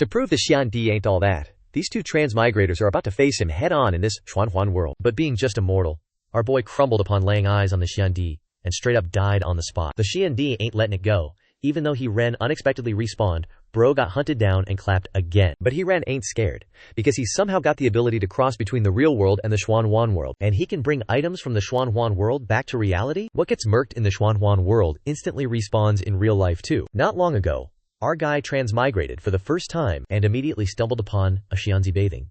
To prove the Xiandi ain't all that, these two transmigrators are about to face him head-on in this Xuanhuan world. But being just a mortal, our boy crumbled upon laying eyes on the Xiandi, and straight up died on the spot. The Xiandi ain't letting it go. Even though he ran unexpectedly respawned, bro got hunted down and clapped again. But he ran ain't scared, because he somehow got the ability to cross between the real world and the Xuanhuan world. And he can bring items from the Xuanhuan world back to reality? What gets murked in the Xuanhuan world instantly respawns in real life too. Not long ago, our guy transmigrated for the first time and immediately stumbled upon a Xianzi bathing.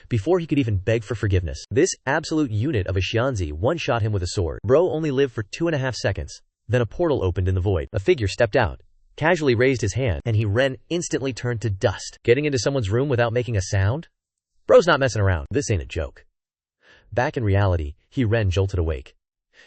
Before he could even beg for forgiveness, this absolute unit of a Xianzi one-shot him with a sword. Bro only lived for 2.5 seconds. Then a portal opened in the void. A figure stepped out, casually raised his hand, and Ren instantly turned to dust. Getting into someone's room without making a sound? Bro's not messing around. This ain't a joke. Back in reality, Ren jolted awake.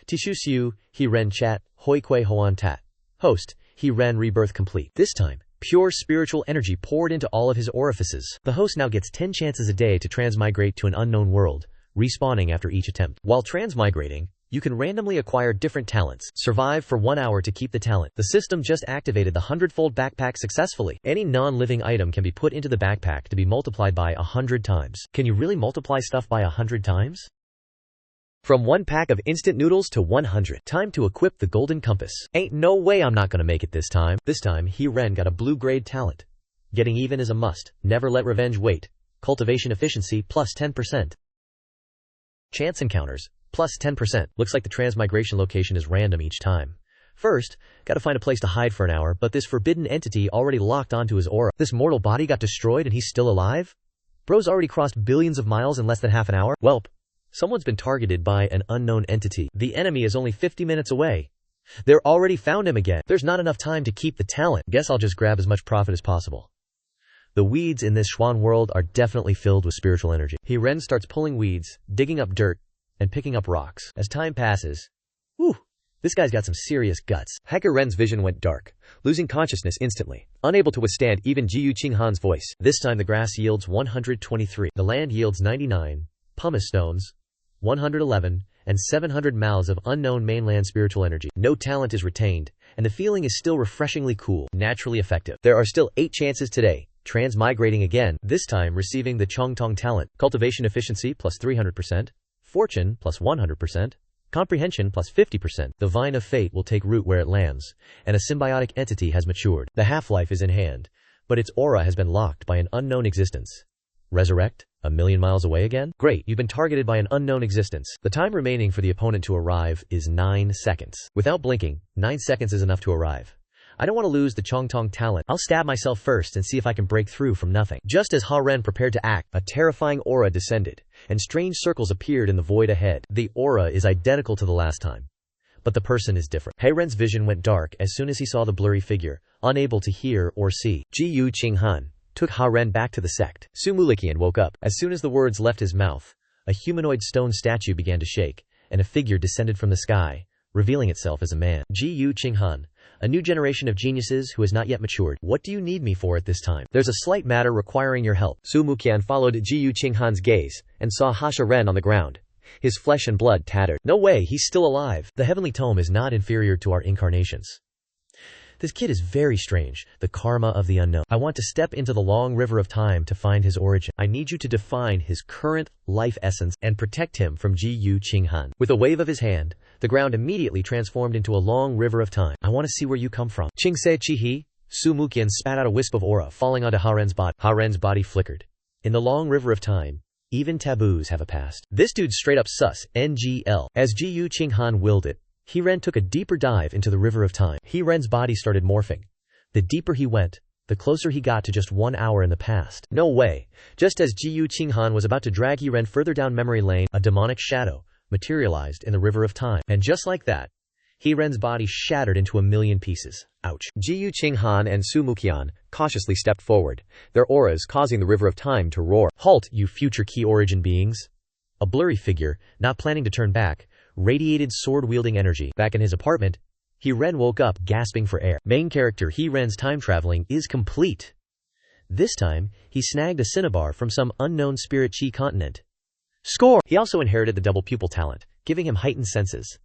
Tishu Siu, Ren chat, hoi kwe hoan tat. Host, Ren rebirth complete. This time, pure spiritual energy poured into all of his orifices. The host now gets 10 chances a day to transmigrate to an unknown world, respawning after each attempt. While transmigrating, you can randomly acquire different talents. Survive for 1 hour to keep the talent. The system just activated the 100-fold backpack successfully. Any non-living item can be put into the backpack to be multiplied by 100 times. Can you really multiply stuff by 100 times? From 1 pack of instant noodles to 100. Time to equip the golden compass. Ain't no way I'm not gonna make it this time. This time, Ren got a blue grade talent. Getting even is a must. Never let revenge wait. Cultivation efficiency plus 10%. Chance encounters plus 10%. Looks like the transmigration location is random each time. First, gotta find a place to hide for an hour, but this forbidden entity already locked onto his aura. This mortal body got destroyed and he's still alive? Bro's already crossed billions of miles in less than half an hour? Welp. Someone's been targeted by an unknown entity. The enemy is only 50 minutes away. They're already found him again. There's not enough time to keep the talent. Guess I'll just grab as much profit as possible. The weeds in this Xuan world are definitely filled with spiritual energy. Ren starts pulling weeds, digging up dirt, and picking up rocks. As time passes, this guy's got some serious guts. Hacker Ren's vision went dark, losing consciousness instantly, unable to withstand even Jiyu Qinghan's voice. This time the grass yields 123. The land yields 99, pumice stones, 111, and 700 mouths of unknown mainland spiritual energy. No talent is retained, and the feeling is still refreshingly cool, naturally effective. There are still 8 chances today, transmigrating again, this time receiving the Chongtong talent. Cultivation efficiency plus 300%. Fortune plus 100%, comprehension plus 50%. The vine of fate will take root where it lands, and a symbiotic entity has matured. The half-life is in hand, but its aura has been locked by an unknown existence. Resurrect? A million miles away again? Great, you've been targeted by an unknown existence. The time remaining for the opponent to arrive is 9 seconds. Without blinking, 9 seconds is enough to arrive. I don't want to lose the Chongtong talent. I'll stab myself first and see if I can break through from nothing. Just as Ren prepared to act, a terrifying aura descended, and strange circles appeared in the void ahead. The aura is identical to the last time, but the person is different. Ren's vision went dark as soon as he saw the blurry figure, unable to hear or see. Jiyu Qinghan took Ren back to the sect. Su Mulikian woke up. As soon as the words left his mouth, a humanoid stone statue began to shake, and a figure descended from the sky, revealing itself as a man. Jiyu Qinghan, a new generation of geniuses who has not yet matured. What do you need me for at this time? There's a slight matter requiring your help. Su Muqian followed Jiyu Qinghan's gaze and saw Ren on the ground, his flesh and blood tattered. No way, he's still alive. The heavenly tome is not inferior to our incarnations. This kid is very strange, the karma of the unknown. I want to step into the long river of time to find his origin. I need you to define his current life essence and protect him from Jiyu Qinghan. With a wave of his hand, the ground immediately transformed into a long river of time. I want to see where you come from. Qingse Chihi, Su Muqian spat out a wisp of aura falling onto Ren's body. Ren's body flickered. In the long river of time, even taboos have a past. This dude's straight up sus, NGL. As Jiyu Qinghan willed it, Ren took a deeper dive into the river of time. Ren's body started morphing. The deeper he went, the closer he got to just 1 hour in the past. No way. Just as Jiyu Qinghan was about to drag Ren further down memory lane, a demonic shadow materialized in the river of time. And just like that, Ren's body shattered into 1,000,000 pieces. Ouch. Jiyu Qinghan and Su Muqian cautiously stepped forward, their auras causing the river of time to roar. Halt, you future key origin beings. A blurry figure, not planning to turn back, radiated sword-wielding energy. Back in his apartment, Ren woke up gasping for air. Main character Ren's time traveling is complete. This time, he snagged a cinnabar from some unknown spirit chi continent. Score! He also inherited the double pupil talent, giving him heightened senses.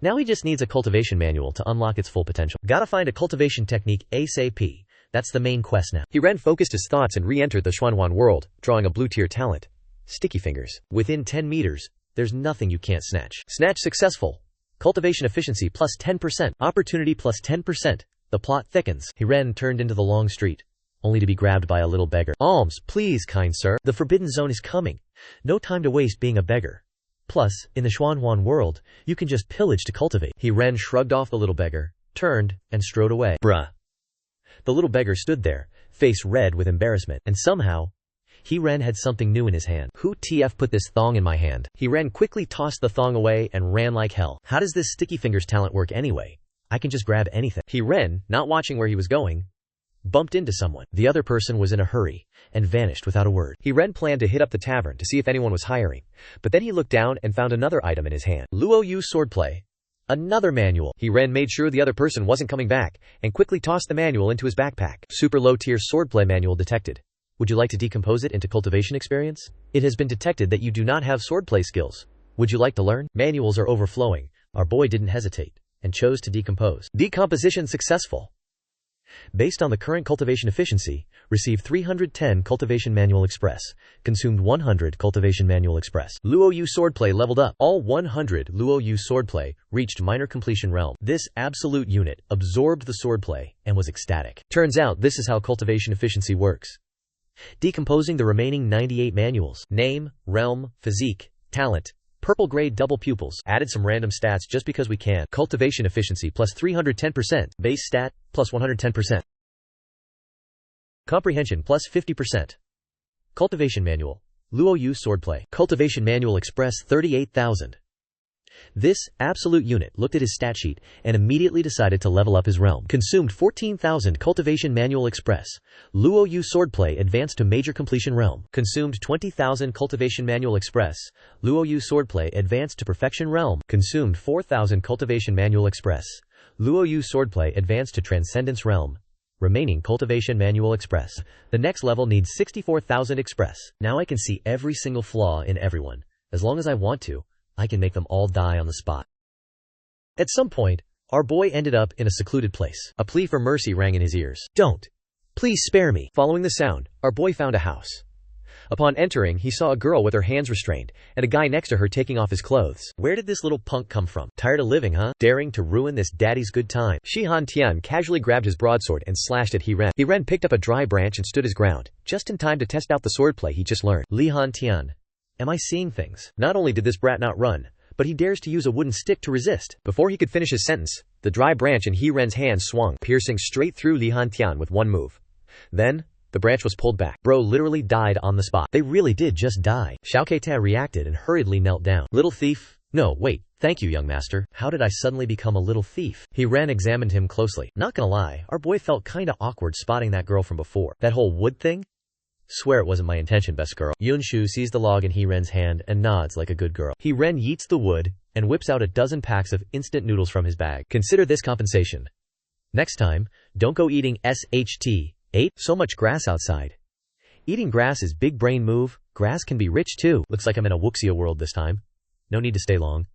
Now he just needs a cultivation manual to unlock its full potential. Gotta find a cultivation technique ASAP That's the main quest now. He Ren focused his thoughts and re-entered the Xuanhuan world, drawing a blue-tier talent. Sticky fingers. Within 10 meters, there's nothing you can't snatch. Snatch successful. Cultivation efficiency plus 10%. Opportunity plus 10%. The plot thickens. He Ren turned into the long street, only to be grabbed by a little beggar. Alms, please, kind sir. The forbidden zone is coming. No time to waste being a beggar. Plus, in the Xuanhuan world, you can just pillage to cultivate. He Ren shrugged off the little beggar, turned, and strode away. Bruh. The little beggar stood there, face red with embarrassment, and somehow, He Ren had something new in his hand. Who TF put this thong in my hand? He Ren quickly tossed the thong away and ran like hell. How does this sticky fingers talent work anyway? I can just grab anything. He Ren, not watching where he was going, bumped into someone. The other person was in a hurry and vanished without a word. He Ren planned to hit up the tavern to see if anyone was hiring, but then he looked down and found another item in his hand. Luo Yu swordplay. Another manual. He Ren made sure the other person wasn't coming back and quickly tossed the manual into his backpack. Super low tier swordplay manual detected. Would you like to decompose it into cultivation experience? It has been detected that you do not have swordplay skills. Would you like to learn? Manuals are overflowing. Our boy didn't hesitate and chose to decompose. Decomposition successful. Based on the current cultivation efficiency, receive 310 Cultivation Manual Express. Consumed 100 Cultivation Manual Express. Luo Yu Swordplay leveled up. All 100 Luo Yu Swordplay reached minor completion realm. This absolute unit absorbed the swordplay and was ecstatic. Turns out this is how cultivation efficiency works. Decomposing the remaining 98 manuals. Name, realm, physique, talent. Purple grade double pupils. Added some random stats just because we can. Cultivation efficiency plus 310%. Base stat plus 110%. Comprehension plus 50%. Cultivation manual. Luo Yu swordplay. Cultivation manual express 38,000. This absolute unit looked at his stat sheet and immediately decided to level up his realm. Consumed 14,000 Cultivation Manual Express. Luo Yu Swordplay advanced to Major Completion Realm. Consumed 20,000 Cultivation Manual Express. Luo Yu Swordplay advanced to Perfection Realm. Consumed 4,000 Cultivation Manual Express. Luo Yu Swordplay advanced to Transcendence Realm. Remaining Cultivation Manual Express. The next level needs 64,000 Express. Now I can see every single flaw in everyone. As long as I want to, I can make them all die on the spot. At some point, our boy ended up in a secluded place. A plea for mercy rang in his ears. Don't. Please spare me. Following the sound, our boy found a house. Upon entering, he saw a girl with her hands restrained, and a guy next to her taking off his clothes. Where did this little punk come from? Tired of living, huh? Daring to ruin this daddy's good time. Shi Han Tian casually grabbed his broadsword and slashed at He Ren. He Ren picked up a dry branch and stood his ground, just in time to test out the swordplay he just learned. Li Han Tian. Am I seeing things? Not only did this brat not run, but he dares to use a wooden stick to resist. Before he could finish his sentence, the dry branch in He Ren's hand swung, piercing straight through Li Han Tian with one move. Then, the branch was pulled back. Bro literally died on the spot. They really did just die. Xiao Keita reacted and hurriedly knelt down. Little thief? No, wait. Thank you, young master. How did I suddenly become a little thief? He Ren examined him closely. Not gonna lie, our boy felt kinda awkward spotting that girl from before. That whole wood thing? Swear it wasn't my intention, best girl. Yunshu sees the log in He Ren's hand and nods like a good girl. He Ren yeets the wood and whips out a dozen packs of instant noodles from his bag. Consider this compensation. Next time, don't go eating SHT. 8. So much grass outside. Eating grass is big brain move. Grass can be rich too. Looks like I'm in a Wuxia world this time. No need to stay long.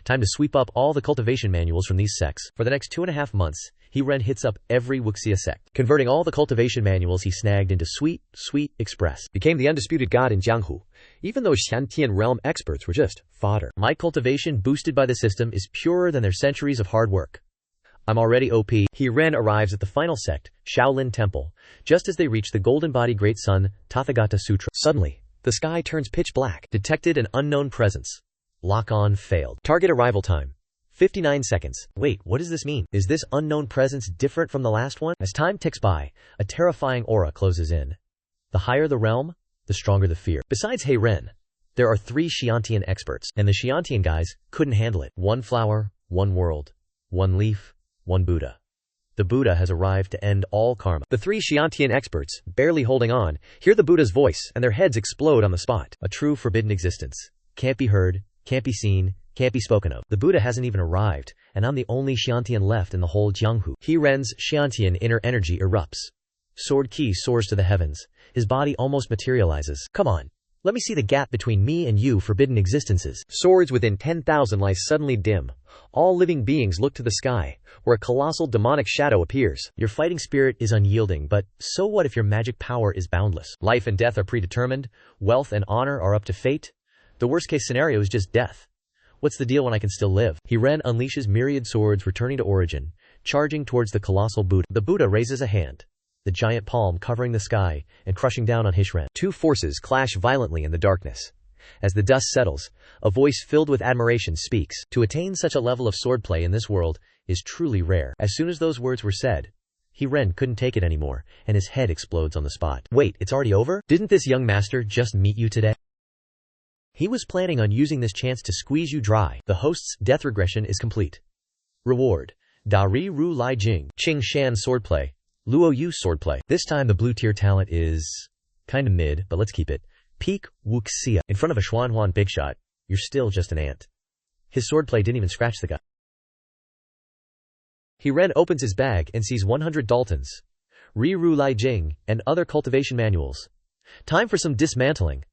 Time to sweep up all the cultivation manuals from these sects. For the next 2.5 months, He Ren hits up every Wuxia sect, converting all the cultivation manuals he snagged into Sweet Express. Became the undisputed god in Jianghu, even though Shantian realm experts were just fodder. My cultivation boosted by the system is purer than their centuries of hard work. I'm already OP. He Ren arrives at the final sect, Shaolin Temple, just as they reach the Golden Body Great Sun, Tathagata Sutra. Suddenly, the sky turns pitch black. Detected an unknown presence. Lock-on failed. Target arrival time. 59 seconds. Wait, what does this mean? Is this unknown presence different from the last one? As time ticks by, a terrifying aura closes in. The higher the realm, the stronger the fear. Besides He Ren, there are 3 Xiantian experts, and the Xiantian guys couldn't handle it. One flower, one world, one leaf, one Buddha. The Buddha has arrived to end all karma. The 3 Xiantian experts, barely holding on, hear the Buddha's voice, and their heads explode on the spot. A true forbidden existence. Can't be heard, can't be seen, can't be spoken of. The Buddha hasn't even arrived, and I'm the only Xiantian left in the whole Jianghu. He Ren's Xiantian inner energy erupts. Sword Ki soars to the heavens. His body almost materializes. Come on. Let me see the gap between me and you forbidden existences. Swords within 10,000 lie suddenly dim. All living beings look to the sky, where a colossal demonic shadow appears. Your fighting spirit is unyielding, but so what if your magic power is boundless? Life and death are predetermined. Wealth and honor are up to fate. The worst case scenario is just death. What's the deal when I can still live? Hiren unleashes myriad swords returning to origin, charging towards the colossal Buddha. The Buddha raises a hand, the giant palm covering the sky and crushing down on Hiren. Two forces clash violently in the darkness. As the dust settles, a voice filled with admiration speaks. To attain such a level of swordplay in this world is truly rare. As soon as those words were said, Hiren couldn't take it anymore, and his head explodes on the spot. Wait, it's already over? Didn't this young master just meet you today? He was planning on using this chance to squeeze you dry. The host's death regression is complete. Reward: Dari Ru Lai Jing, Qing Shan swordplay, Luo Yu swordplay. This time the blue tier talent is kinda mid, but let's keep it. Peak Wuxia. In front of a Xuanhuan big shot, you're still just an ant. His swordplay didn't even scratch the guy. Hiren opens his bag and sees 100 Daltons, Ri Ru Lai Jing, and other cultivation manuals. Time for some dismantling.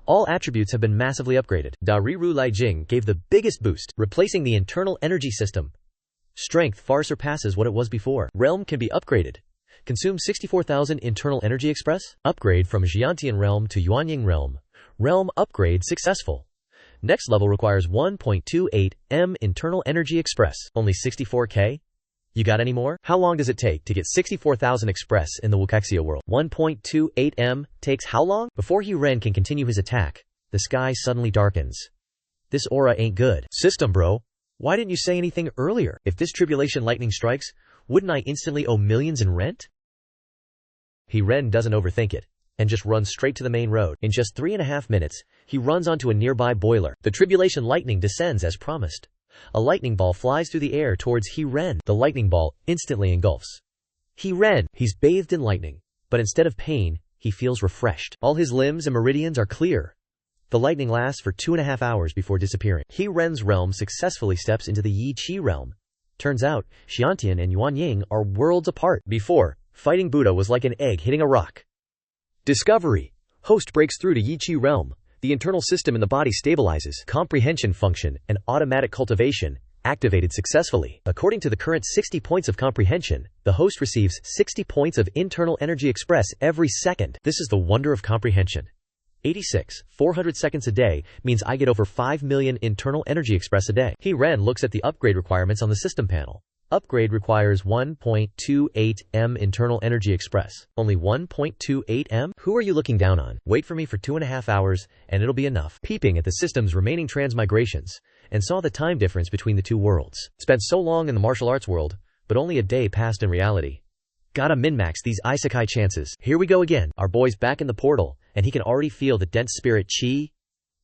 All attributes have been massively upgraded. Dari Ru Lai Jing gave the biggest boost, replacing the internal energy system. Strength far surpasses what it was before. Realm can be upgraded. Consume 64,000 internal energy express. Upgrade from Xiantian realm to Yuanying realm. Realm upgrade successful. Next level requires 1.28 M internal energy express. Only 64k? You got any more? How long does it take to get 64,000 express in the Wuxia world? 1.28 M takes how long? Before Hiren can continue his attack, the sky suddenly darkens. This aura ain't good. System bro, why didn't you say anything earlier? If this tribulation lightning strikes, wouldn't I instantly owe millions in rent? Hiren doesn't overthink it, and just runs straight to the main road. In just 3.5 minutes, he runs onto a nearby boiler. The tribulation lightning descends as promised. A lightning ball flies through the air towards Hiren. The lightning ball instantly engulfs Hiren. He's bathed in lightning, but instead of pain, he feels refreshed. All his limbs and meridians are clear. The lightning lasts for 2.5 hours before disappearing. Hiren's realm successfully steps into the Yi Qi realm. Turns out, Xiantian and Yuanying are worlds apart. Before, fighting Buddha was like an egg hitting a rock. Discovery. Host breaks through to Yi Qi realm. The internal system in the body stabilizes. Comprehension function and automatic cultivation activated successfully. According to the current 60 points of comprehension, the host receives 60 points of internal energy express every second. This is the wonder of comprehension. 400 seconds a day means I get over 5 million internal energy express a day. Hiren looks at the upgrade requirements on the system panel. Upgrade requires 1.28 M internal energy express. Only 1.28 M? Who are you looking down on? Wait for me for 2.5 hours, and it'll be enough. Peeping at the system's remaining transmigrations, and saw the time difference between the two worlds. Spent so long in the martial arts world, but only a day passed in reality. Gotta min-max these isekai chances. Here we go again. Our boy's back in the portal, and he can already feel the dense spirit chi.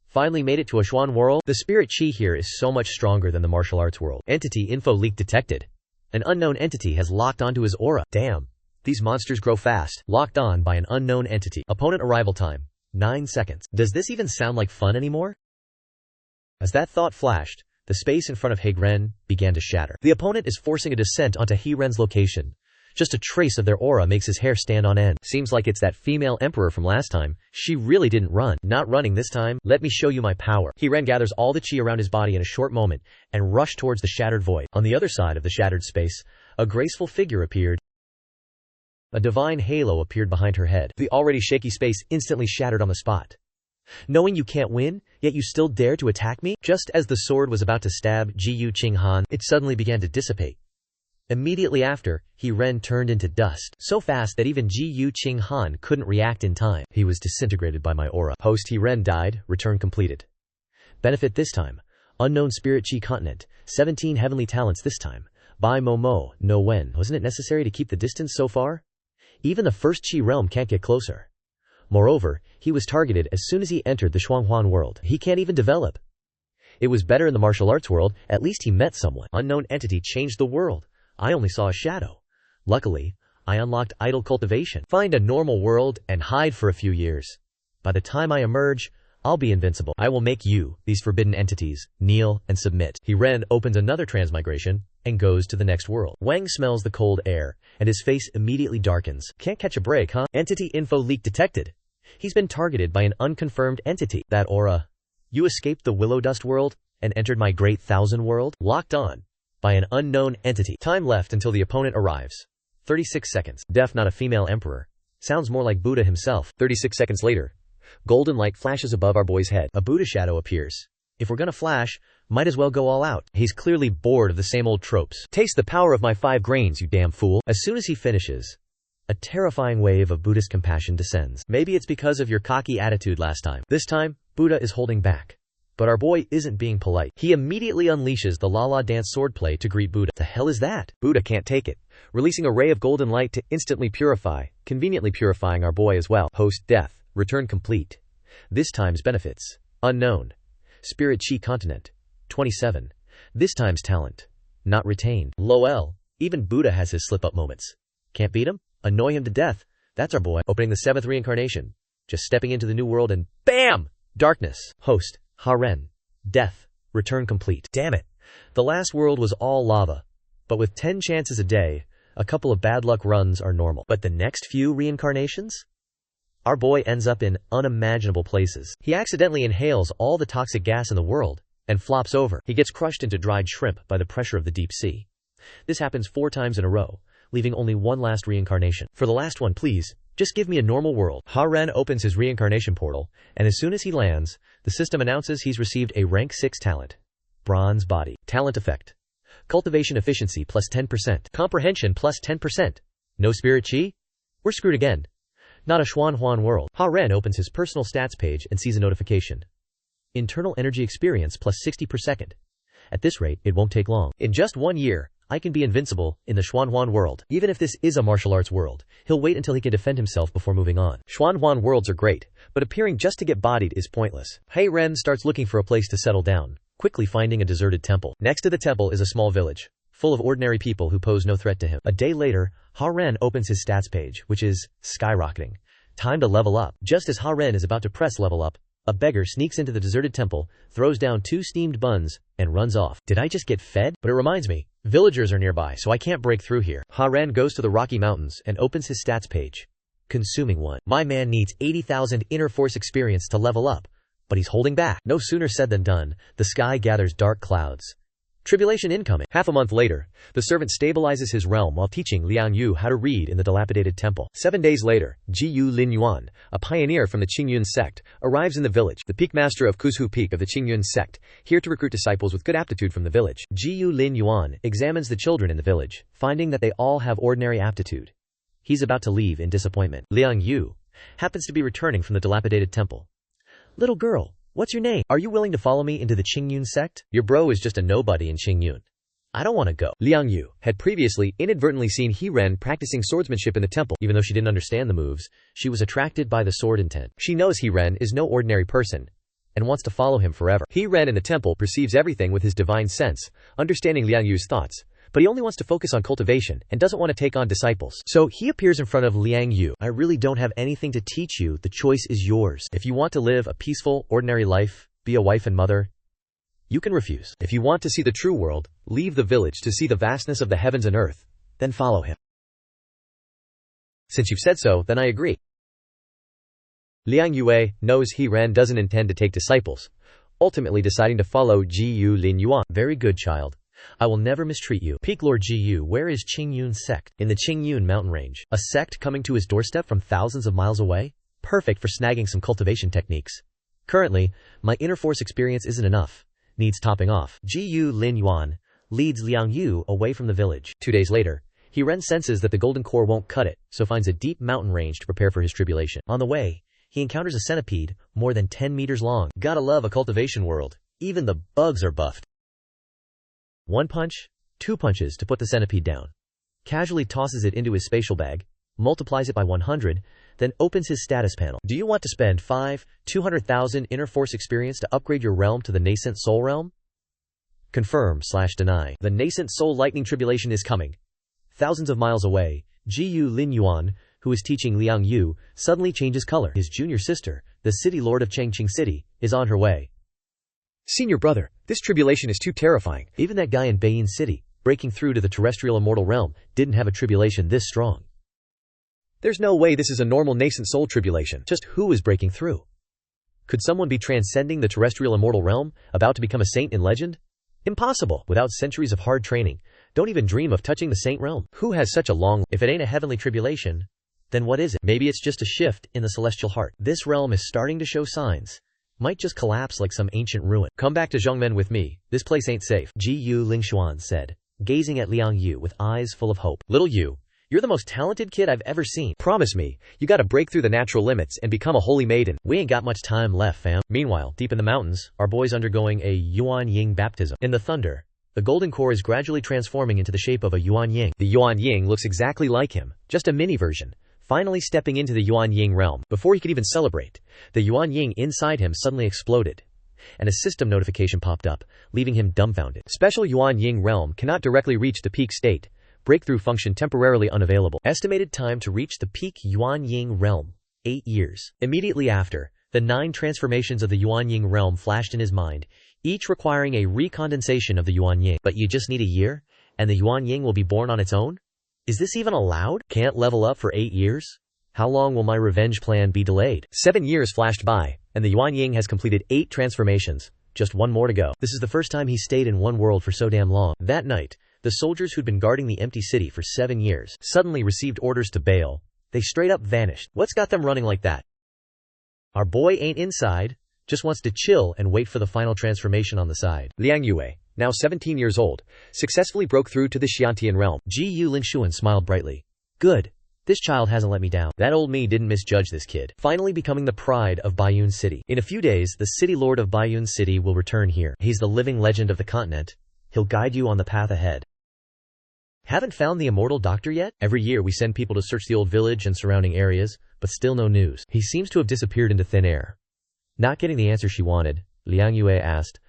Finally made it to a Xuan world. The spirit chi here is so much stronger than the martial arts world. Entity info leak detected. An unknown entity has locked onto his aura. Damn. These monsters grow fast. Locked on by an unknown entity. Opponent arrival time: 9 seconds. Does this even sound like fun anymore? As that thought flashed, the space in front of Hiren began to shatter. The opponent is forcing a descent onto Hiren's location. Just a trace of their aura makes his hair stand on end. Seems like it's that female emperor from last time. She really didn't run. Not running this time. Let me show you my power. Hiren gathers all the chi around his body in a short moment and rushed towards the shattered void. On the other side of the shattered space, a graceful figure appeared. A divine halo appeared behind her head. The already shaky space instantly shattered on the spot. Knowing you can't win, yet you still dare to attack me? Just as the sword was about to stab Jiyu Qinghan, it suddenly began to dissipate. Immediately after, Hiren turned into dust, so fast that even Jiyu Qinghan couldn't react in time. He was disintegrated by my aura. Host Hiren died, return completed. Benefit this time: unknown spirit chi continent, 17 heavenly talents this time. Bai Momo, no when. Wasn't it necessary to keep the distance so far? Even the first chi realm can't get closer. Moreover, he was targeted as soon as he entered the Xuanhuan world. He can't even develop. It was better in the martial arts world. At least he met someone. Unknown entity changed the world. I only saw a shadow. Luckily, I unlocked idle cultivation. Find a normal world and hide for a few years. By the time I emerge, I'll be invincible. I will make you, these forbidden entities, kneel and submit. Hiren opens another transmigration and goes to the next world. Wang smells the cold air, and his face immediately darkens. Can't catch a break, huh? Entity info leak detected. He's been targeted by an unconfirmed entity. That aura. You escaped the Willow Dust world and entered my Great Thousand world? Locked on by an unknown entity. Time left until the opponent arrives. 36 seconds. Deaf, not a female emperor. Sounds more like Buddha himself. 36 seconds later. Golden light flashes above our boy's head. A Buddha shadow appears. If we're gonna flash, might as well go all out. He's clearly bored of the same old tropes. Taste the power of my 5 grains, you damn fool. As soon as he finishes, a terrifying wave of Buddhist compassion descends. Maybe it's because of your cocky attitude last time. This time, Buddha is holding back. But our boy isn't being polite. He immediately unleashes the La-La dance swordplay to greet Buddha. The hell is that? Buddha can't take it, releasing a ray of golden light to instantly purify, conveniently purifying our boy as well. Host death, return complete. This time's benefits. Unknown. Spirit Chi continent. 27. This time's talent. Not retained. Lol. Even Buddha has his slip-up moments. Can't beat him? Annoy him to death. That's our boy. Opening the 7th reincarnation. Just stepping into the new world and BAM! Darkness. Host. Haren. Death. Return complete. Damn it. The last world was all lava. But with 10 chances a day, a couple of bad luck runs are normal. But the next few reincarnations? Our boy ends up in unimaginable places. He accidentally inhales all the toxic gas in the world and flops over. He gets crushed into dried shrimp by the pressure of the deep sea. This happens 4 times in a row, leaving only one last reincarnation. For the last one, please, just give me a normal world. Haren opens his reincarnation portal, and as soon as he lands, the system announces he's received a rank 6 talent. Bronze body. Talent effect. Cultivation efficiency plus 10%. Comprehension plus 10%. No spirit chi? We're screwed again. Not a Xuanhuan world. Haren opens his personal stats page and sees a notification. Internal energy experience plus 60 per second. At this rate, it won't take long. In just 1 year, I can be invincible in the Xuanhuan world. Even if this is a martial arts world, he'll wait until he can defend himself before moving on. Xuanhuan worlds are great, but appearing just to get bodied is pointless. Hei Ren starts looking for a place to settle down, quickly finding a deserted temple. Next to the temple is a small village, full of ordinary people who pose no threat to him. A day later, Haren opens his stats page, which is skyrocketing. Time to level up. Just as Haren is about to press level up, a beggar sneaks into the deserted temple, throws down 2 steamed buns, and runs off. Did I just get fed? But it reminds me, villagers are nearby, so I can't break through here. Haren goes to the Rocky Mountains and opens his stats page. Consuming 1. My man needs 80,000 inner force experience to level up, but he's holding back. No sooner said than done. The sky gathers dark clouds. Tribulation incoming. Half a month later, the servant stabilizes his realm while teaching Liang Yu how to read in the dilapidated temple. 7 days later, Ji Yu Lin Yuan, a pioneer from the Qingyun sect, arrives in the village, the peak master of Kuzhu Peak of the Qingyun sect, here to recruit disciples with good aptitude from the village. Ji Yu Lin Yuan examines the children in the village, finding that they all have ordinary aptitude. He's about to leave in disappointment. Liang Yu happens to be returning from the dilapidated temple. Little girl, what's your name? Are you willing to follow me into the Qingyun sect? Your bro is just a nobody in Qingyun. I don't want to go. Liang Yu had previously inadvertently seen He Ren practicing swordsmanship in the temple. Even though she didn't understand the moves, she was attracted by the sword intent. She knows He Ren is no ordinary person and wants to follow him forever. He Ren in the temple perceives everything with his divine sense, understanding Liang Yu's thoughts, but he only wants to focus on cultivation and doesn't want to take on disciples. So he appears in front of Liang Yu. I really don't have anything to teach you. The choice is yours. If you want to live a peaceful, ordinary life, be a wife and mother, you can refuse. If you want to see the true world, leave the village to see the vastness of the heavens and earth, then follow him. Since you've said so, then I agree. Liang Yue knows He Ren doesn't intend to take disciples, ultimately deciding to follow Ji Yu Lin Yuan. Very good, child. I will never mistreat you. Peak Lord Ji Yu, where is Qingyun sect? In the Qingyun mountain range. A sect coming to his doorstep from thousands of miles away? Perfect for snagging some cultivation techniques. Currently, my inner force experience isn't enough. Needs topping off. Ji Yu Lin Yuan leads Liang Yu away from the village. 2 days later, He Ren senses that the golden core won't cut it, so finds a deep mountain range to prepare for his tribulation. On the way, he encounters a centipede more than 10 meters long. Gotta love a cultivation world. Even the bugs are buffed. 1 punch, 2 punches to put the centipede down. Casually tosses it into his spatial bag, multiplies it by 100, then opens his status panel. Do you want to spend 200,000 inner force experience to upgrade your realm to the Nascent Soul Realm? Confirm/deny. The Nascent Soul Lightning Tribulation is coming. Thousands of miles away, Ji Yu Lin Yuan, who is teaching Liang Yu, suddenly changes color. His junior sister, the city lord of Changqing City, is on her way. Senior brother, this tribulation is too terrifying. Even that guy in Beiyin City, breaking through to the terrestrial immortal realm, didn't have a tribulation this strong. There's no way this is a normal nascent soul tribulation. Just who is breaking through? Could someone be transcending the terrestrial immortal realm, about to become a saint in legend? Impossible. Without centuries of hard training, don't even dream of touching the saint realm. Who has such a long... If it ain't a heavenly tribulation, then what is it? Maybe it's just a shift in the celestial heart. This realm is starting to show signs. Might just collapse like some ancient ruin. Come back to Zhongmen with me. This place ain't safe. Ji Yu Lingshuan said, gazing at Liang Yu with eyes full of hope. Little Yu, you're the most talented kid I've ever seen. Promise me, you gotta break through the natural limits and become a holy maiden. We ain't got much time left, fam. Meanwhile, deep in the mountains, our boy's undergoing a Yuan Ying baptism. In the thunder, the golden core is gradually transforming into the shape of a Yuan Ying. The Yuan Ying looks exactly like him, just a mini version. Finally stepping into the Yuan Ying realm. Before he could even celebrate, the Yuan Ying inside him suddenly exploded, and a system notification popped up, leaving him dumbfounded. Special Yuan Ying realm cannot directly reach the peak state. Breakthrough function temporarily unavailable. Estimated time to reach the peak Yuan Ying realm, 8 years. Immediately after, the 9 transformations of the Yuan Ying realm flashed in his mind, each requiring a recondensation of the Yuan Ying. But you just need a year, and the Yuan Ying will be born on its own? Is this even allowed? Can't level up for 8 years? How long will my revenge plan be delayed? 7 years flashed by, and the Yuan Ying has completed 8 transformations. Just 1 more to go. This is the first time he stayed in one world for so damn long. That night, the soldiers who'd been guarding the empty city for 7 years suddenly received orders to bail. They straight up vanished. What's got them running like that? Our boy ain't inside, just wants to chill and wait for the final transformation on the side. Liang Yue, now 17 years old, successfully broke through to the Xiantian realm. Ji Yu Linshuan smiled brightly. Good. This child hasn't let me down. That old me didn't misjudge this kid. Finally becoming the pride of Baiyun City. In a few days, the city lord of Baiyun City will return here. He's the living legend of the continent. He'll guide you on the path ahead. Haven't found the immortal doctor yet? Every year we send people to search the old village and surrounding areas, but still no news. He seems to have disappeared into thin air. Not getting the answer she wanted, Liang Yue asked,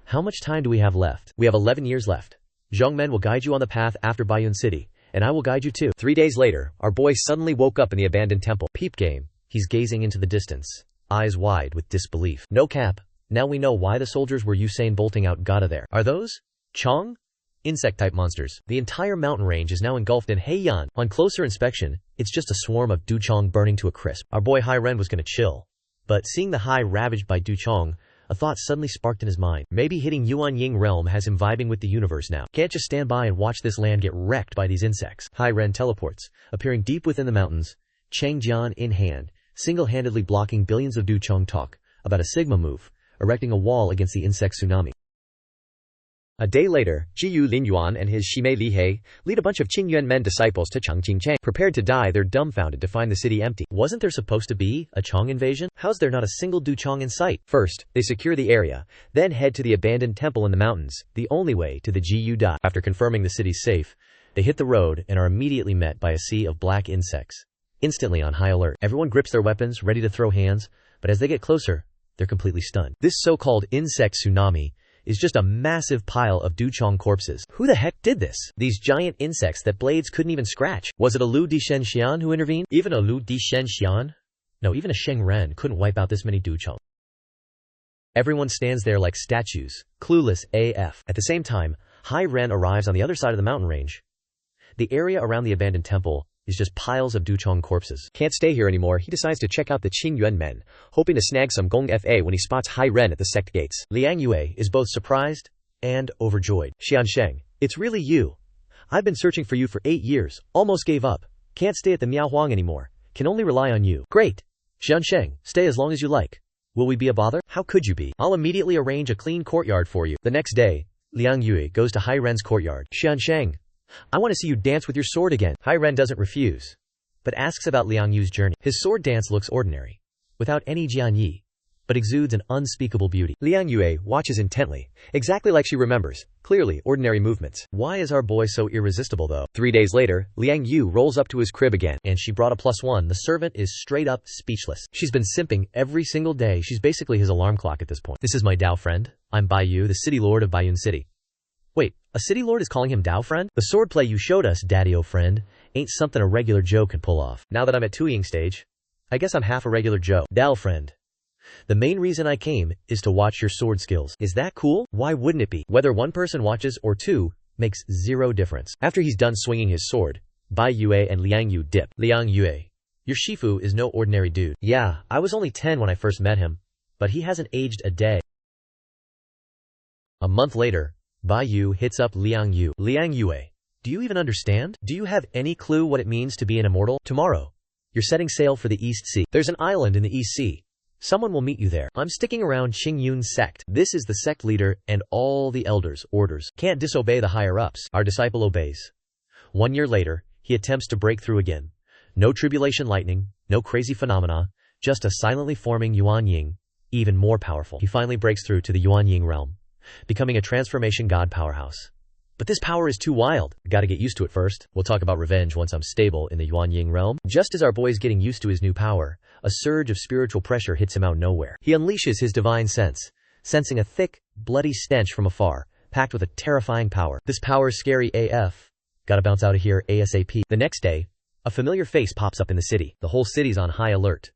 how much time do we have left? We have 11 years left. Zhongmen will guide you on the path after Baiyun City, and I will guide you too. 3 days later, our boy suddenly woke up in the abandoned temple. Peep game. He's gazing into the distance, eyes wide with disbelief. No cap. Now we know why the soldiers were Usain bolting out Gata there. Are those Chong? Insect-type monsters. The entire mountain range is now engulfed in Heiyan. On closer inspection, it's just a swarm of Duchong burning to a crisp. Our boy Hai Ren was gonna chill. But seeing the Hai ravaged by Duchong, a thought suddenly sparked in his mind. Maybe hitting Yuan Ying realm has him vibing with the universe now. Can't just stand by and watch this land get wrecked by these insects. Hai Ren teleports, appearing deep within the mountains, Changjian in hand, single-handedly blocking billions of Duchong talk about a Sigma move, erecting a wall against the insect tsunami. A day later, Jiyu Linyuan and his Shimei Lihei lead a bunch of Qingyuan men disciples to Changqingchang. Prepared to die, they're dumbfounded to find the city empty. Wasn't there supposed to be a Chong invasion? How's there not a single Duchong in sight? First, they secure the area, then head to the abandoned temple in the mountains, the only way to the Jiyu Dot. After confirming the city's safe, they hit the road and are immediately met by a sea of black insects. Instantly on high alert, everyone grips their weapons, ready to throw hands, but as they get closer, they're completely stunned. This so-called insect tsunami is just a massive pile of Duchong corpses. Who the heck did this? These giant insects that blades couldn't even scratch. Was it a Lu Dishenxian who intervened? Even a Lu Dishenxian? No, even a Sheng Ren couldn't wipe out this many Duchong. Everyone stands there like statues, clueless AF. At the same time, Hai Ren arrives on the other side of the mountain range. The area around the abandoned temple is just piles of Duchong corpses. Can't stay here anymore, he decides to check out the Qingyuan men, hoping to snag some Gong Fa when he spots Hai Ren at the sect gates. Liang Yue is both surprised and overjoyed. Xiansheng, it's really you. I've been searching for you for 8 years, almost gave up. Can't stay at the Miao Huang anymore. Can only rely on you. Great. Xiansheng, stay as long as you like. Will we be a bother? How could you be? I'll immediately arrange a clean courtyard for you. The next day, Liang Yue goes to Hai Ren's courtyard. Xiansheng, I want to see you dance with your sword again. Hai Ren doesn't refuse, but asks about Liang Yu's journey. His sword dance looks ordinary, without any jianyi, but exudes an unspeakable beauty. Liang Yue watches intently, exactly like she remembers, clearly ordinary movements. Why is our boy so irresistible though? 3 days later, Liang Yu rolls up to his crib again, and she brought a +1. The servant is straight up speechless. She's been simping every single day. She's basically his alarm clock at this point. This is my Dao friend. I'm Bai Yu, the city lord of Baiyun City. Wait, a city lord is calling him Dao friend? The swordplay you showed us, daddy-o friend, ain't something a regular Joe can pull off. Now that I'm at Tuying stage, I guess I'm half a regular Joe. Dao friend. The main reason I came is to watch your sword skills. Is that cool? Why wouldn't it be? Whether one person watches or two makes zero difference. After he's done swinging his sword, Bai Yue and Liang Yu dip. Liang Yue, Your Shifu is no ordinary dude. Yeah, I was only 10 when I first met him, but he hasn't aged a day. A month later, Bai Yu hits up Liang Yu. Liang Yue, do you even understand? Do you have any clue what it means to be an immortal? Tomorrow, you're setting sail for the East Sea. There's an island in the East Sea. Someone will meet you there. I'm sticking around Qingyun's sect. This is the sect leader and all the elders' orders. Can't disobey the higher-ups. Our disciple obeys. 1 year later, he attempts to break through again. No tribulation lightning, no crazy phenomena, just a silently forming Yuan Ying, even more powerful. He finally breaks through to the Yuan Ying realm, becoming a transformation god powerhouse. But this power is too wild. Gotta get used to it first. We'll talk about revenge once I'm stable in the Yuan Ying realm. Just as our boy's getting used to his new power, a surge of spiritual pressure hits him out of nowhere. He unleashes his divine sense, sensing a thick, bloody stench from afar, packed with a terrifying power. This power's scary AF. Gotta bounce out of here ASAP. The next day, a familiar face pops up in the city. The whole city's on high alert.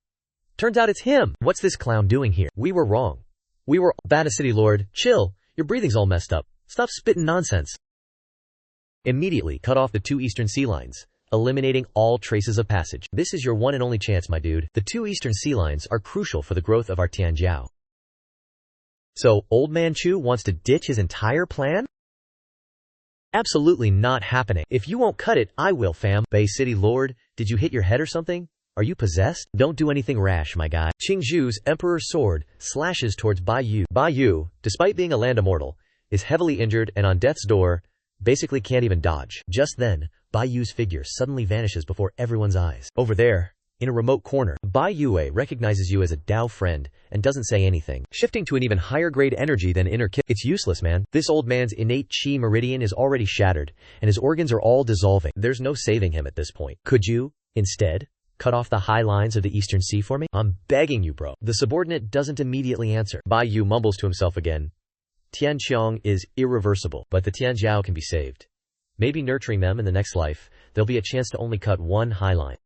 Turns out it's him. What's this clown doing here? We were wrong. We were bad. City Lord, chill. Your breathing's all messed up. Stop spitting nonsense. Immediately cut off the 2 eastern sea lines, eliminating all traces of passage. This is your one and only chance, my dude. The 2 eastern sea lines are crucial for the growth of our Tianjiao. So, Old Man Chu wants to ditch his entire plan? Absolutely not happening. If you won't cut it, I will, fam. Bay City Lord, did you hit your head or something? Are you possessed? Don't do anything rash, my guy. Qingzhu's Emperor's sword slashes towards Bai Yu. Bai Yu, despite being a land immortal, is heavily injured and on death's door, basically can't even dodge. Just then, Bai Yu's figure suddenly vanishes before everyone's eyes. Over there, in a remote corner, Bai Yue recognizes you as a Dao friend and doesn't say anything, shifting to an even higher grade energy than inner ki. It's useless, man. This old man's innate chi meridian is already shattered, and his organs are all dissolving. There's no saving him at this point. Could you, instead, cut off the high lines of the Eastern Sea for me? I'm begging you, bro. The subordinate doesn't immediately answer. Bai Yu mumbles to himself again. Tianqiang is irreversible, but the Tianjiao can be saved. Maybe nurturing them in the next life, there'll be a chance to only cut one high line.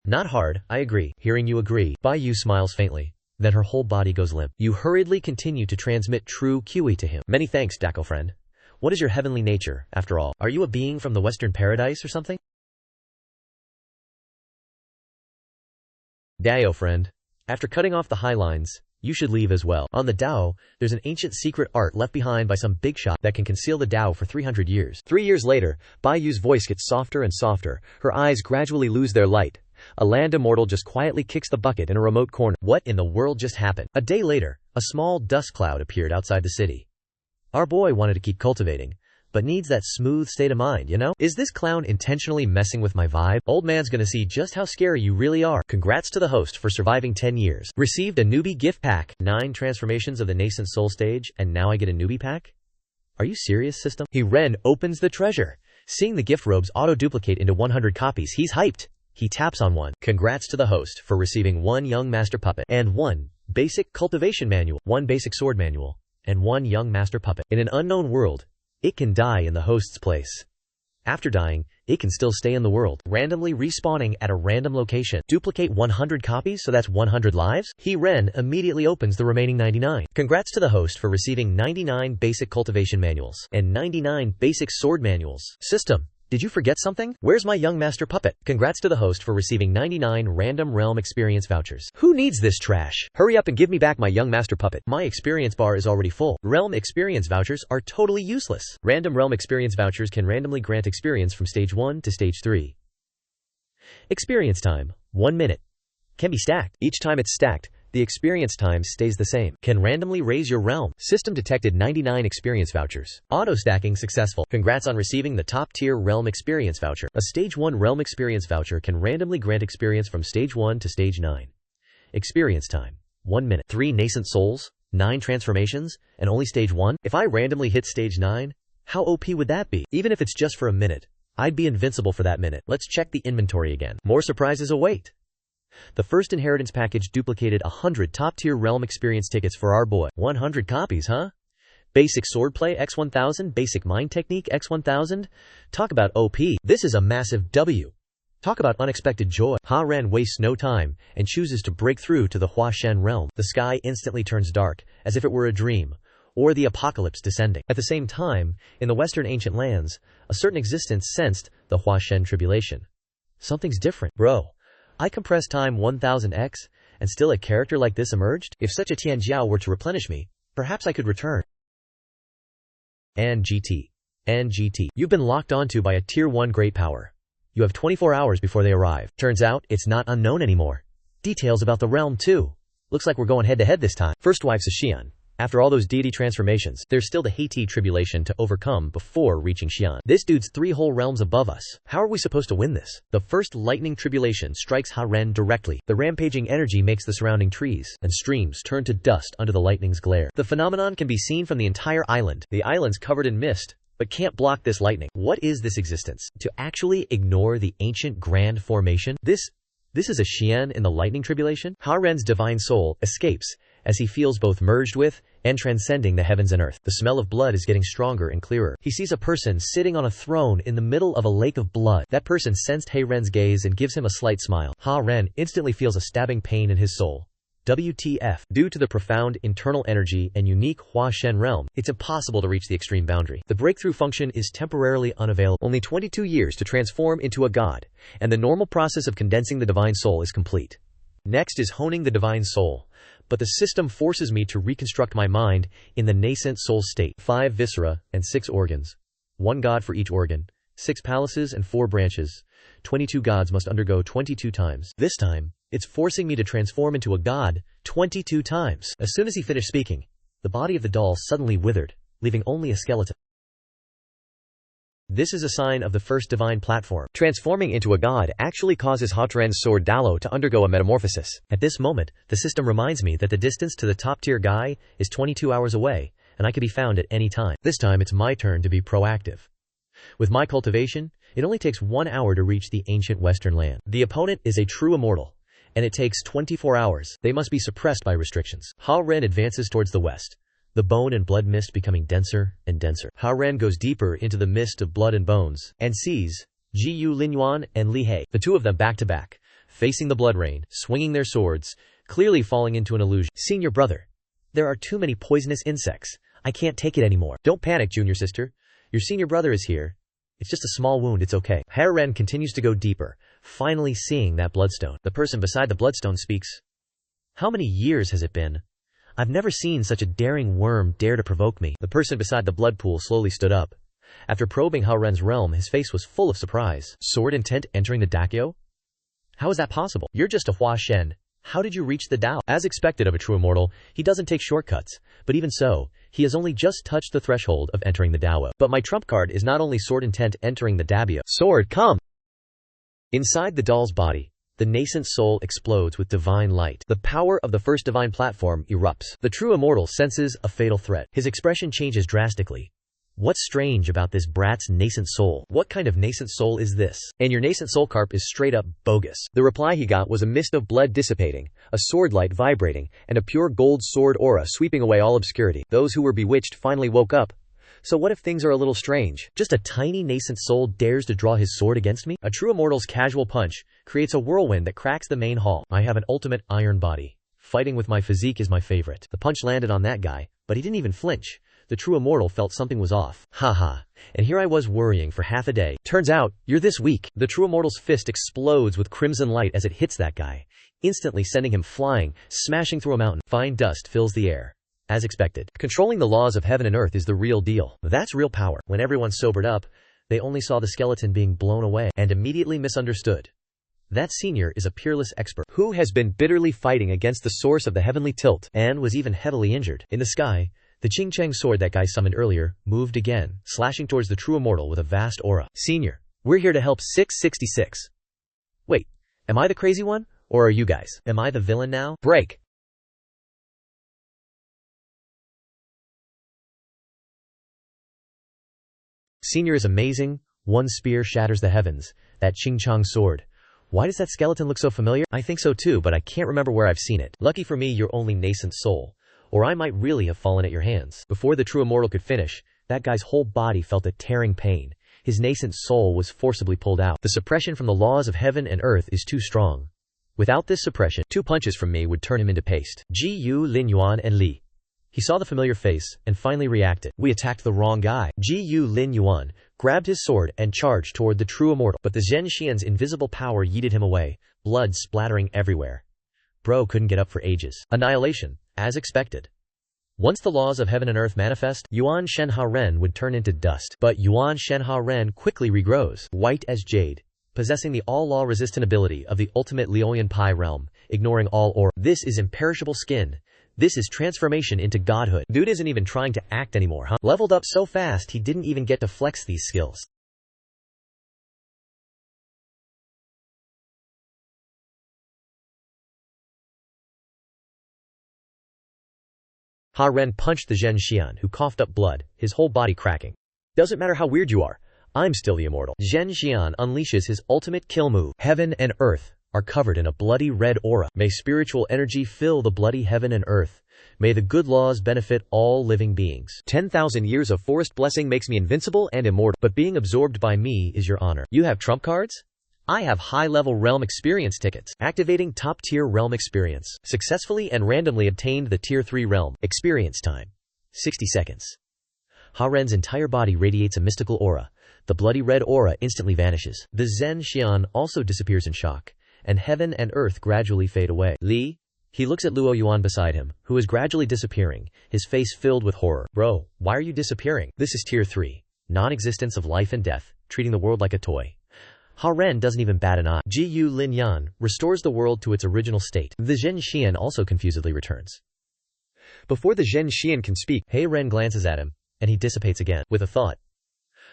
Not hard, I agree. Hearing you agree, Bai Yu smiles faintly. Then her whole body goes limp. You hurriedly continue to transmit true QE to him. Many thanks, Dako friend. What is your heavenly nature, after all? Are you a being from the Western Paradise or something? Dao friend. After cutting off the high lines, you should leave as well. On the Dao, there's an ancient secret art left behind by some big shot that can conceal the Dao for 300 years. 3 years later, Bai Yu's voice gets softer and softer. Her eyes gradually lose their light. A land immortal just quietly kicks the bucket in a remote corner. What in the world just happened? A day later, a small dust cloud appeared outside the city. Our boy wanted to keep cultivating, but needs that smooth state of mind, you know? Is this clown intentionally messing with my vibe? Old man's gonna see just how scary you really are. Congrats to the host for surviving 10 years. Received a newbie gift pack. 9 transformations of the Nascent Soul stage, and now I get a newbie pack? Are you serious, system? Ren opens the treasure. Seeing the gift robes auto-duplicate into 100 copies, he's hyped. He taps on one. Congrats to the host for receiving 1 young master puppet and 1 basic cultivation manual, 1 basic sword manual, and 1 young master puppet. In an unknown world, it can die in the host's place. After dying, it can still stay in the world, randomly respawning at a random location. Duplicate 100 copies, so that's 100 lives? Ren immediately opens the remaining 99. Congrats to the host for receiving 99 basic cultivation manuals and 99 basic sword manuals. System, did you forget something? Where's my young master puppet? Congrats to the host for receiving 99 random realm experience vouchers. Who needs this trash? Hurry up and give me back my young master puppet. My experience bar is already full. Realm experience vouchers are totally useless. Random realm experience vouchers can randomly grant experience from stage 1 to stage 3. Experience time, 1 minute. Can be stacked. Each time it's stacked, the experience time stays the same. Can randomly raise your realm. System detected 99 experience vouchers. Auto-stacking successful. Congrats on receiving the top-tier realm experience voucher. A stage 1 realm experience voucher can randomly grant experience from stage 1 to stage 9. Experience time, 1 minute. 3 nascent souls, 9 transformations, and only stage 1? If I randomly hit stage 9, how OP would that be? Even if it's just for a minute, I'd be invincible for that minute. Let's check the inventory again. More surprises await. The first inheritance package duplicated 100 top-tier realm experience tickets for our boy. 100 copies, huh? Basic swordplay X1000, basic mind technique X1000. Talk about OP. This is a massive W. Talk about unexpected joy. Ren wastes no time and chooses to break through to the Huashen realm. The sky instantly turns dark, as if it were a dream, or the apocalypse descending. At the same time, in the western ancient lands, a certain existence sensed the Huashen tribulation. Something's different. Bro, I compressed time 1000x, and still a character like this emerged? If such a Tianjiao were to replenish me, perhaps I could return. And GT. You've been locked onto by a Tier 1 great power. You have 24 hours before they arrive. Turns out, it's not unknown anymore. Details about the realm too. Looks like we're going head to head this time. First wife's a Xian. After all those deity transformations, there's still the Haiti tribulation to overcome before reaching Xian. This dude's 3 whole realms above us. How are we supposed to win this? The first lightning tribulation strikes Ha Ren directly. The rampaging energy makes the surrounding trees and streams turn to dust under the lightning's glare. The phenomenon can be seen from the entire island. The island's covered in mist, but can't block this lightning. What is this existence? To actually ignore the ancient grand formation? This is a Xian in the lightning tribulation? Ha Ren's divine soul escapes as he feels both merged with and transcending the heavens and earth. The smell of blood is getting stronger and clearer. He sees a person sitting on a throne in the middle of a lake of blood. That person sensed Ha Ren's gaze and gives him a slight smile. Ha Ren instantly feels a stabbing pain in his soul. WTF. Due to the profound internal energy and unique Hua Shen realm, it's impossible to reach the extreme boundary. The breakthrough function is temporarily unavailable. Only 22 years to transform into a god, and the normal process of condensing the divine soul is complete. Next is honing the divine soul, but the system forces me to reconstruct my mind in the nascent soul state. 5 viscera and 6 organs. 1 god for each organ. 6 palaces and 4 branches. 22 gods must undergo 22 times. This time, it's forcing me to transform into a god 22 times. As soon as he finished speaking, the body of the doll suddenly withered, leaving only a skeleton. This is a sign of the first divine platform. Transforming into a god actually causes Ha Ren's sword Dalo to undergo a metamorphosis. At this moment, the system reminds me that the distance to the top-tier guy is 22 hours away, and I can be found at any time. This time it's my turn to be proactive. With my cultivation, it only takes 1 hour to reach the ancient western land. The opponent is a true immortal, and it takes 24 hours. They must be suppressed by restrictions. Ha Ren advances towards the west, the bone and blood mist becoming denser and denser. Ha Ren goes deeper into the mist of blood and bones, and sees Jiyu Linyuan and Li He, the two of them back to back, facing the blood rain, swinging their swords, clearly falling into an illusion. Senior brother, there are too many poisonous insects. I can't take it anymore. Don't panic, junior sister. Your senior brother is here. It's just a small wound, it's okay. Ha Ren continues to go deeper, finally seeing that bloodstone. The person beside the bloodstone speaks. How many years has it been? I've never seen such a daring worm dare to provoke me. The person beside the blood pool slowly stood up. After probing Ha Ren's realm, his face was full of surprise. Sword intent entering the Dakyo? How is that possible? You're just a Hua Shen. How did you reach the Dao? As expected of a true immortal, he doesn't take shortcuts, but even so, he has only just touched the threshold of entering the Dao. But my trump card is not only sword intent entering the Dabio. Sword, come! Inside the doll's body, the nascent soul explodes with divine light. The power of the first divine platform erupts. The true immortal senses a fatal threat. His expression changes drastically. What's strange about this brat's nascent soul? What kind of nascent soul is this? And your nascent soul carp is straight up bogus. The reply he got was a mist of blood dissipating, a sword light vibrating, and a pure gold sword aura sweeping away all obscurity. Those who were bewitched finally woke up. So what if things are a little strange? Just a tiny nascent soul dares to draw his sword against me? A true immortal's casual punch creates a whirlwind that cracks the main hall. I have an ultimate iron body. Fighting with my physique is my favorite. The punch landed on that guy, but he didn't even flinch. The true immortal felt something was off. Haha. And here I was worrying for half a day. Turns out, you're this weak. The true immortal's fist explodes with crimson light as it hits that guy, instantly sending him flying, smashing through a mountain. Fine dust fills the air. As expected. Controlling the laws of heaven and earth is the real deal. That's real power. When everyone sobered up, they only saw the skeleton being blown away and immediately misunderstood. That senior is a peerless expert who has been bitterly fighting against the source of the heavenly tilt and was even heavily injured. In the sky, the Qing Cheng sword that guy summoned earlier moved again, slashing towards the true immortal with a vast aura. Senior, we're here to help 666. Wait, am I the crazy one? Or are you guys? Am I the villain now? Break! Senior is amazing. One spear shatters the heavens. That Qing Cheng sword. Why does that skeleton look so familiar? I think so too, but I can't remember where I've seen it. Lucky for me, you're only nascent soul, or I might really have fallen at your hands. Before the true immortal could finish, that guy's whole body felt a tearing pain. His nascent soul was forcibly pulled out. The suppression from the laws of heaven and earth is too strong. Without this suppression, 2 punches from me would turn him into paste. Jiyu Linyuan and Li. He saw the familiar face, and finally reacted. We attacked the wrong guy. Jiyu Linyuan grabbed his sword, and charged toward the true immortal. But the Zhen Xian's invisible power yeeted him away, blood splattering everywhere. Bro couldn't get up for ages. Annihilation, as expected. Once the laws of heaven and earth manifest, Yuan Shenhe Ren would turn into dust. But Yuan Shenhe Ren quickly regrows, white as jade, possessing the all-law resistant ability of the ultimate Liuyan Pai realm, ignoring all aura. This is imperishable skin. This is transformation into godhood. Dude isn't even trying to act anymore, huh? Leveled up so fast he didn't even get to flex these skills. Ha Ren punched the Zhen Xian, who coughed up blood, his whole body cracking. Doesn't matter how weird you are, I'm still the immortal. Zhen Xian unleashes his ultimate kill move. Heaven and earth are covered in a bloody red aura. May spiritual energy fill the bloody heaven and earth. May the good laws benefit all living beings. 10,000 years of forest blessing makes me invincible and immortal, but being absorbed by me is your honor. You have trump cards? I have high-level realm experience tickets. Activating top-tier realm experience. Successfully and randomly obtained the Tier 3 realm. Experience time. 60 seconds. Ha Ren's entire body radiates a mystical aura. The bloody red aura instantly vanishes. The Zhen Xian also disappears in shock, and heaven and earth gradually fade away. Li? He looks at Luo Yuan beside him, who is gradually disappearing, his face filled with horror. Bro, why are you disappearing? This is Tier 3. Non-existence of life and death, treating the world like a toy. Ha Ren doesn't even bat an eye. Ji Yu Lin Yan restores the world to its original state. The Zhen Xian also confusedly returns. Before the Zhen Xian can speak, He Ren glances at him, and he dissipates again. With a thought.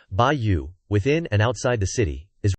Bai Yu, within and outside the city,